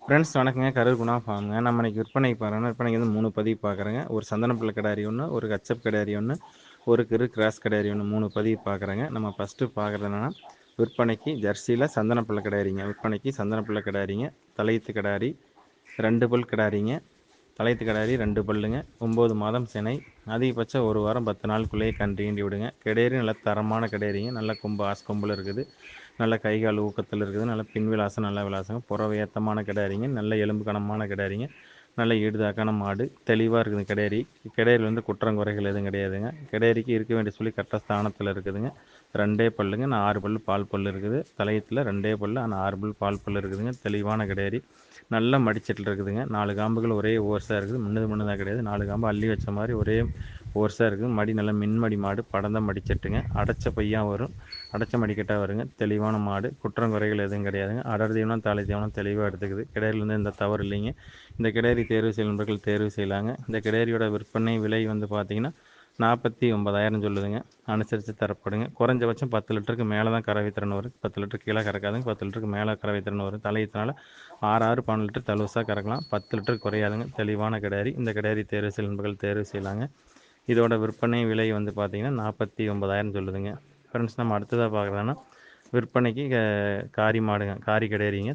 Friends வணக்கங்க. கரூர் குணா ஃபார்முங்க. நம்ம இன்னைக்கு விற்பனைக்கு பார்க்குறோன்னா, விற்பனைக்கு வந்து 3 பதிவு பார்க்குறேங்க. ஒரு சந்தனப்பிள்ளை கிடாரி ஒன்று, ஒரு கச்சப் கிடாரி ஒன்று, ஒரு கிராஸ் கிடாரி ஒன்று, 3 பதிவு பார்க்குறேங்க. நம்ம ஃபஸ்ட்டு பார்க்குறது என்னென்னா, விற்பனைக்கு ஜெர்சியில் சந்தனப்பிள்ளை கிடாரிங்க. விற்பனைக்கு சந்தனப்பிள்ளை கிடாரிங்க. தலையீத்து கிடாரி 2 பல் கிடாரிங்க. தலையீத்து கிடாரி 2 பல்லுங்க. 9 மாதம் சினை. அதிகபட்சம் 1 வாரம் 10 நாளுக்குள்ளேயே கன்று ஈண்டி விடுங்க. கிடாரி நல்ல தரமான கிடாரிங்க. நல்ல கொம்பு ஆஸ் கொம்பில் இருக்குது. நல்ல கை கால் ஊக்கத்தில் இருக்குது. நல்ல பின் விலாசம் நல்ல விலாசங்க. புறவை ஏத்தமான கிடாரிங்க. நல்ல எலும்பு கனமான கிடாரிங்க. நல்ல ஈடுதாக்கான மாடு தெளிவாக இருக்குது கிடாரி. கிடாரியில் வந்து குற்றம் குறைகள் எதுவும் கிடையாதுங்க. கிடாரிக்கு இருக்க வேண்டிய சொல்லி கரெக்டாக ஸ்தானத்தில் இருக்குதுங்க. 2 பல்லுங்க. நான் 6 பல்லு பால் பல் இருக்குது. தலையத்தில் 2 பல்லு ஆனால் 6 பல் பால் பல் இருக்குதுங்க. தெளிவான கிடாரி. நல்ல மடிச்சட்டில் இருக்குதுங்க. 4 காம்புகள் ஒரே ஓர்ஸாக இருக்குது. முன்னதாக கிடையாது. 4 காம்பு அள்ளி வச்ச மாதிரி ஒரே ஓர்ஸாக இருக்குது. மடி நல்ல மின்மடி மாடு. படந்த மடிச்சட்டுங்க. அடைச்ச பையா வரும். அடைச்ச மடிக்கட்டாக வருங்க. தெளிவான மாடு. குற்றம் குறைகள் எதுவும் கிடையாதுங்க. அடர் தீவனம் தாலை தீவனம் தெளிவாக எடுத்துக்குது. கிடாரிலேருந்து எந்த தவறு இல்லைங்க. இந்த கிடாரி தேர்வு செய்யும் நண்பர்கள் தேர்வு செய்யலாங்க. இந்த கிடாரியோட விற்பனை விலை வந்து பார்த்தீங்கன்னா 49,000 சொல்லுதுங்க. அனுசரித்து தரப்படுங்க. குறைஞ்சபட்சம் 10 லிட்டருக்கு மேலே தான் கறவை திறன் வரும். 10 லிட்டருக்கு கீழே கறக்காதுங்க. 10 லிட்டருக்கு மேலே கறவை திறன் வரும். தலையத்தினால 6 12 லிட்டர் தலுசாக கறக்கலாம். 10 லிட்டருக்கு குறையாதுங்க. தெளிவான கிடாரி. இந்த கிடாரி தேர்வு செய்யும் நண்பர்கள் தேர்வு செய்யலாங்க. இதோட விற்பனை விலை வந்து பார்த்தீங்கன்னா 49,000 சொல்லுதுங்க. ஃப்ரெண்ட்ஸ், நம்ம அடுத்ததாக பார்க்குறோன்னா விற்பனைக்கு காரி மாடுங்க. காரி கிடாரிங்க.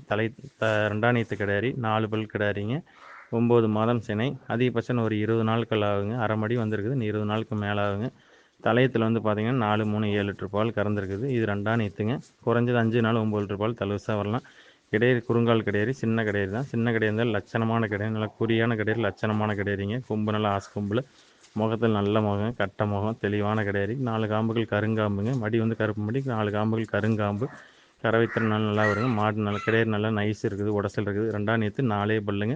ரெண்டாணியத்து கிடாரி 4 பல் கிடாரிங்க. 9 மாதம் சினை. அதிகபட்சம் ஒரு 20 நாட்கள் ஆகுங்க. அரை மடி வந்திருக்குது. 20 நாளுக்கு மேலே ஆகுங்க. தலையத்தில் வந்து பார்த்தீங்கன்னா 4 3 7 லிட்டர் பால் கறந்துருக்குது. இது ரெண்டாணியத்துங்க. குறைஞ்சது 5 நாள் 9 லிட்டர் பால் தலுசாக வரலாம். கிடாரி குறுங்கால் கிடாரி. சின்ன கிடாரி தான். சின்ன கிடாரி இருந்தால் லட்சணமான கிடாரி. நல்லா குறியான கிடாரி. லட்சணமான கிடாரிங்க. கொம்பு நல்லா ஆசு கொம்பில். முகத்தில் நல்ல முகம். கட்ட முகம். தெளிவான கிடாரி. 4 காம்புகள் கருங்காம்புங்க. மடி வந்து கருப்பு மடி. 4 காம்புகள் கருங்காம்பு. கறவைத்திறன் நல்லா வருங்க. மாடு நல்லா கிடாரி நல்லா நைஸ் இருக்குது. உடசல் இருக்குது. ரெண்டாணியத்து 4 பல்லுங்க.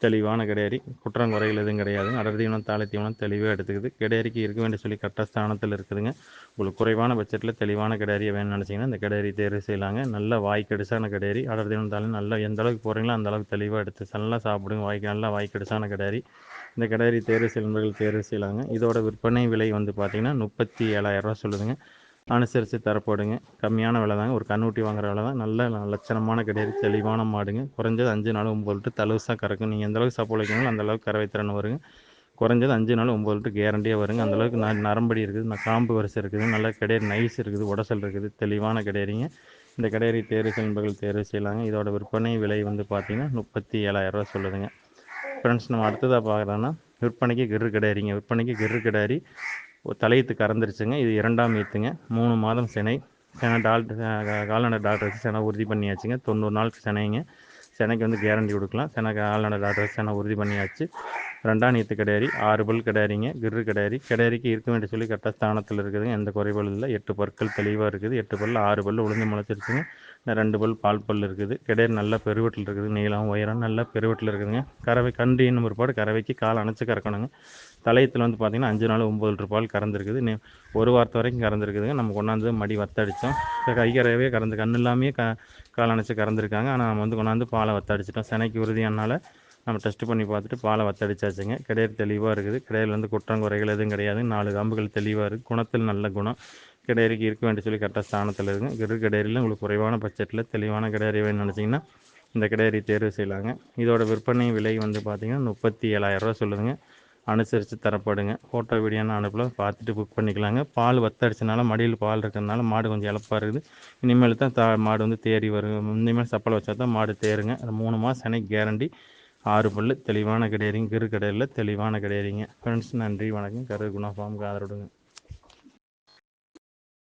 தெளிவான கிடாரி. குற்றம் குறைகள் எதுவும் கிடையாதுங்க. அடர் தீவனம் தாலை தீவனம் தெளிவாக எடுத்துக்குது. கிடாரிக்கு இருக்க வேண்டிய சொல்லி கரெக்டாக ஸ்தானத்தில் இருக்குதுங்க. உங்களுக்கு குறைவான பட்ஜெட்டில் தெளிவான கிடாரியை வேணும்னு நினச்சிங்கன்னா இந்த கிடாரி தேர்வு செய்யலாங்க. நல்ல வாய்க்கடிசான கிடாரி. அடர் தீவனம் தாலை நல்லா எந்த அளவுக்கு போகிறீங்களோ அந்த அளவுக்கு தெளிவாக எடுத்து நல்லா சாப்பிடுங்க. நல்லா வாய்க்கடிசான கிடாரி. இந்த கிடாரி தேர்வு செய்யவர்கள் தேர்வு செய்யலாங்க. இதோட விற்பனை விலை வந்து பார்த்தீங்கன்னா 37,000 சொல்லுதுங்க. அனுசரித்து தரப்படுங்க. கம்மியான விலை தாங்க. ஒரு கண்ணுட்டி வாங்குற விலை தான். நல்ல லட்சணமான கிடாரி. தெளிவான மாடுங்க. குறைஞ்சது 5 நாள் 9 லிட்டர் தலுசாக கறக்கும். நீங்கள் எந்த அளவுக்கு சப்போர்ட் வைக்கீங்களோ அந்த அளவுக்கு கறவை திறன் வருங்க. குறைஞ்சது 5 நாள் 9 லிட்டர் கேரண்டியாக வருங்க. அந்தளவுக்கு நரம்படி இருக்குது. காம்பு வரிசை இருக்குது. நல்ல கிடாரி நைஸ் இருக்குது. உடசல் இருக்குது. தெளிவான கிடாரிங்க. இந்த கிடாரி தேர்வு செய்பவர்கள் தேர்வு செய்யலாங்க. இதோட விற்பனை விலை வந்து பார்த்தீங்கன்னா 37,000 சொல்லுதுங்க. ஃப்ரெண்ட்ஸ், நம்ம அடுத்ததாக பார்க்குறோன்னா விற்பனைக்கு கிடாரிங்க. விற்பனைக்கு கிடாரி தலையீத்து கறந்துருச்சுங்க. இது 2ஆம் ஈத்துங்க. 3 மாதம் சினை. கால்நடை டாக்டர் வச்சு செனை உறுதி பண்ணியாச்சுங்க. 90 நாளுக்கு சினைங்க. செனைக்கு வந்து கேரண்டி கொடுக்கலாம். கால்நடை டாக்டர் வச்சு செனை உறுதி பண்ணியாச்சு. 2ஆம் ஈத்து கிடாரி. 6 பல் கிடாரிங்க. கிடாரி. கிடாரிக்கு இருக்க வேண்டிய சொல்லி கரெக்டாக ஸ்தானத்தில் இருக்குதுங்க. எந்த குறைபாடும் இல்லை. 8 பற்கள் தெளிவாக இருக்குது. 8 பல் 6 பல் உளுந்து முளைச்சிருச்சுங்க. 2 பல் பால் பல் இருக்குது. கிடாரி நல்ல பெருவட்டில் இருக்குது. நீளம் உயரம் நல்ல பெருவட்டில் இருக்குதுங்க. கறவை கன்று இன்னும் ஒருபாடு கறவைக்கு கால் அணைச்சி கறக்கணுங்க. தலையத்தில் வந்து பார்த்தீங்கன்னா 5 நாள் 9 லிட்டர் பால் கறந்துருக்குது. ஒரு வாரத்து வரைக்கும் கறந்துருக்குதுங்க. நம்ம கொண்டாந்து மடி வத்தடித்தோம். கைக்கறவே கறந்து கண்ணு இல்லாமையே கால் அணைச்சி கறந்துருக்காங்க. ஆனால் நம்ம வந்து கொண்டாந்து பாலை வத்தடிச்சிட்டோம். செனைக்கு உறுதியானால நம்ம டெஸ்ட் பண்ணி பார்த்துட்டு பாலை வத்தடிச்சாச்சுங்க. கிடாரி தெளிவாக இருக்குது. கிடாரியில் வந்து குற்றம் குறைகள் எதுவும் கிடையாது. 4 காம்புகள் தெளிவாக இருக்குது. குணத்தில் நல்ல குணம். கிடாரிக்கு இருக்க வேண்டிய சொல்லி கரெக்டாக ஸ்தானத்தில் இருக்குங்க. கிடாரியில் உங்களுக்கு குறைவான பட்ஜெட்டில் தெளிவான கிடாரி வேணும்னு நினச்சிங்கன்னா இந்த கிடாரி தேர்வு செய்யலாங்க. இதோட விற்பனை விலை வந்து பார்த்திங்கன்னா 37,000 சொல்லுதுங்க. அனுசரித்து தரப்படுங்க. ஃபோட்டோ வீடியோன்னு அனுப்பல பார்த்துட்டு புக் பண்ணிக்கலாங்க. பால் வத்தடிச்சனால மடியில் பால் இருக்கிறதுனால மாடு கொஞ்சம் இளப்பாக இருக்குது. இனிமேல் தான் மாடு வந்து தேறி வரும். இனிமேல் சப்பலை வச்சா தான் மாடு தேருங்க. 3 மாதம் செனைக்கு கேரண்டி. 6 பல்லு தெளிவான கிடாரிங்க. கிடாரியில் தெளிவான கிடாரிங்க. ஃப்ரெண்ட்ஸ், நன்றி வணக்கம். கரூர் குணா ஃபார்முக்கு ஆதரவுடுங்க.